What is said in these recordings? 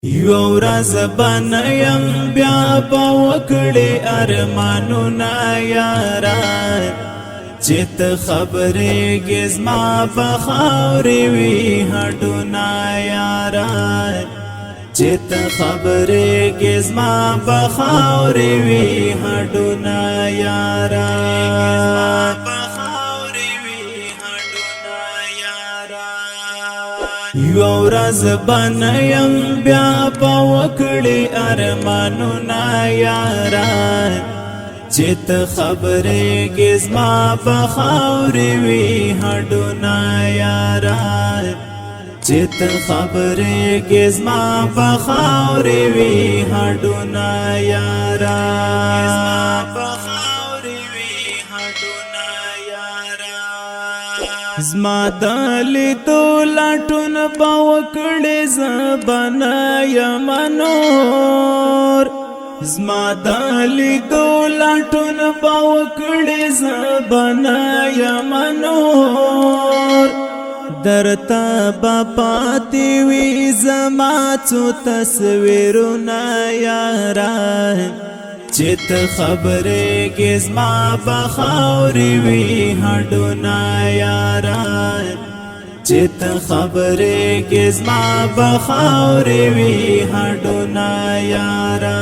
یو ورځ بنیم بیا په وکړې ارمانونه یارا چې ته خبرېږې زما په خاورې وي هډونه یارا چې ته خبرېږې زما په خاورې وي هډونه یارا یو ورځ بنیم بیا په وکړې ارمانونه یارا چې ته خبرېږې زما په خاورې وي هډونه یارا چې ته خبرېږې زما په خاورې وي هډونه یارا زما دلی تو لټون په وکړې زبانه یمنور زما دلی تو لټون په وکړې زبانه یمنور درته با پاتې وي زما څو تصویرونه یارا چې ته خبرېږې زما په خاورې وي هډونه یارا چې ته خبرېږې زما په خاورې وي هډونه یارا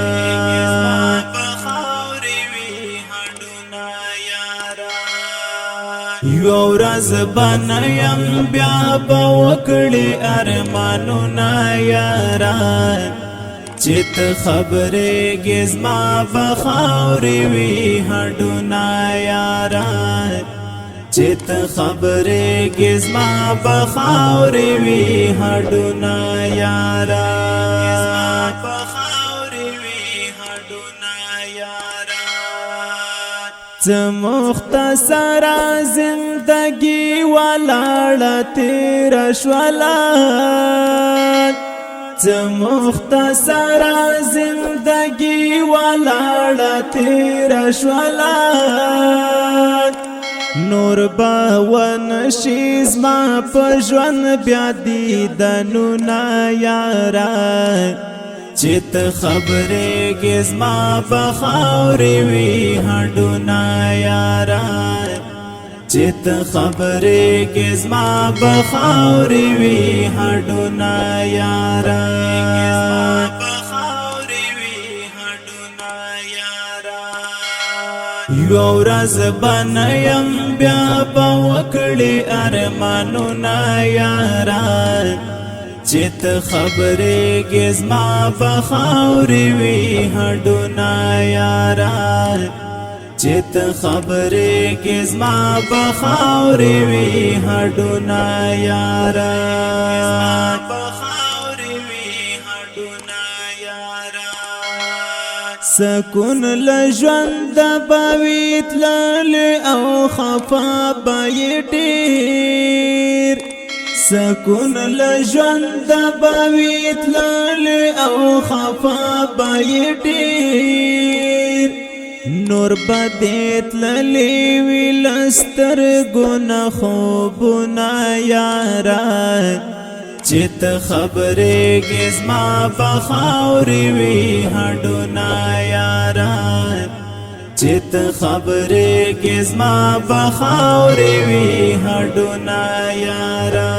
یو ورځ بنیم بیا په وکړې ارمانونه یارا چې ته خبرېږې زما په خاورې وي هډونه یارا چې ته خبرېږې زما په خاورې وي هډونه یارا څه مختصره زندګي ولاړه تېره شوله څه مختصره زندګي ولاړه تېره شوله نور به ونشي زما په ژوند بیا دیدنونه یارا چې ته خبرېږې زما په خاورې وي هډونه یارا چې ته خبرېږې زما په خاورې وي هډونه یارا یو ورځ بنیم بیا په وکړې ارمانونه یارا چې ته خبرېږې زما په خاورې وي هډونه یارا چې ته خبرېږې زما په خاورې وي هډونه یارا سکون لژوند به وي تللی او خفا به یې ډېر سکون لژوند به وي تللی او خفا به یې ډېر نور به دې تللی وي له سترګو نه خوبونه یارا چې ته خبرېږې زما په خاورې وي هډونه یارا چې ته خبرېږې زما په خاورې وي هډونه یارا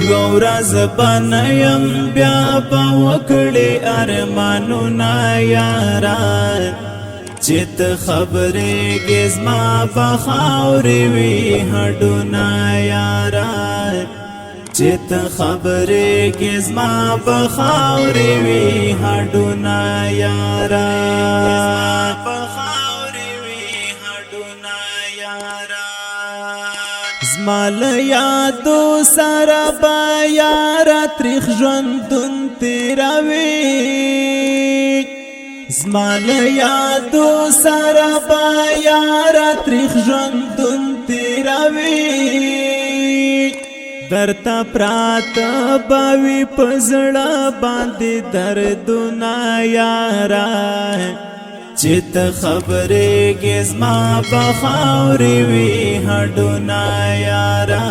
یو ورځ بنیم بیا په وکړې ارمانونه یارا چې ته خبرېږې زما په خاورې وي هډونه یارا چې ته خبرېږې زما په خاورې وي هډونه یارا زما له یادو سره به یاره تریخ ژوندون تېروي زما له یادو سره به یاره تریخ ژوندون تېروي درته پراته به وي په زړه باندې دردونه یاره چې چت خبرې گزما بخاوري وی هډونا یارا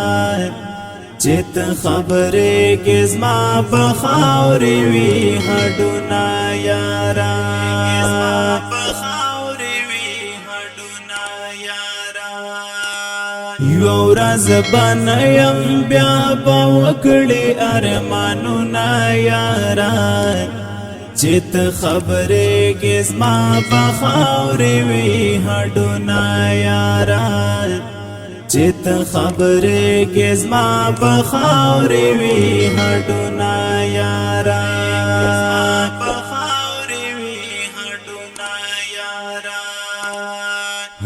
چت خبرې گزما بخاوري وی هډونا یارا یو ورځ بنیم بیا به وکړي ارمانونه یارا چت خبرې گزما بخاوري وی هډونا یارا چت خبرې گزما بخاوري وی هډونا یارا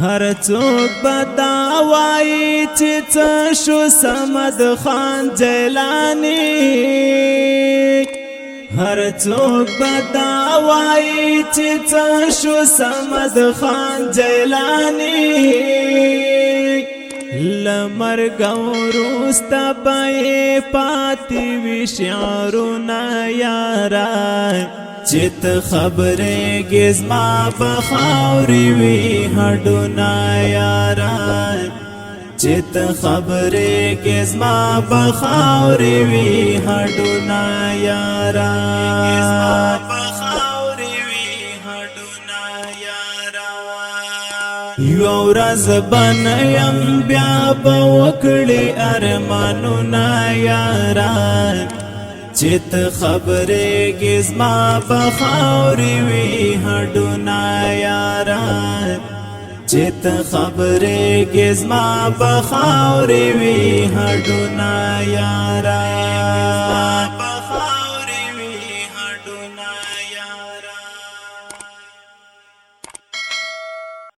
هر څوک بدا وای چې څه شو صمد خان جیلانی هر څوک بدا وای چې څه شو صمد خان جیلانی لمرګ وروسته به پاتې وي شعرونه یارا چت خبرې گزما بخاوري وی هډونا یارا چت خبرې گزما بخاوري وی هډونا یارا یو ورځ بنیم بیا به وکړي ارمانونه یارا چت خبرې گزما بخاوري وی هډونا یارا چت خبرې گزما بخاوري وی هډونا یارا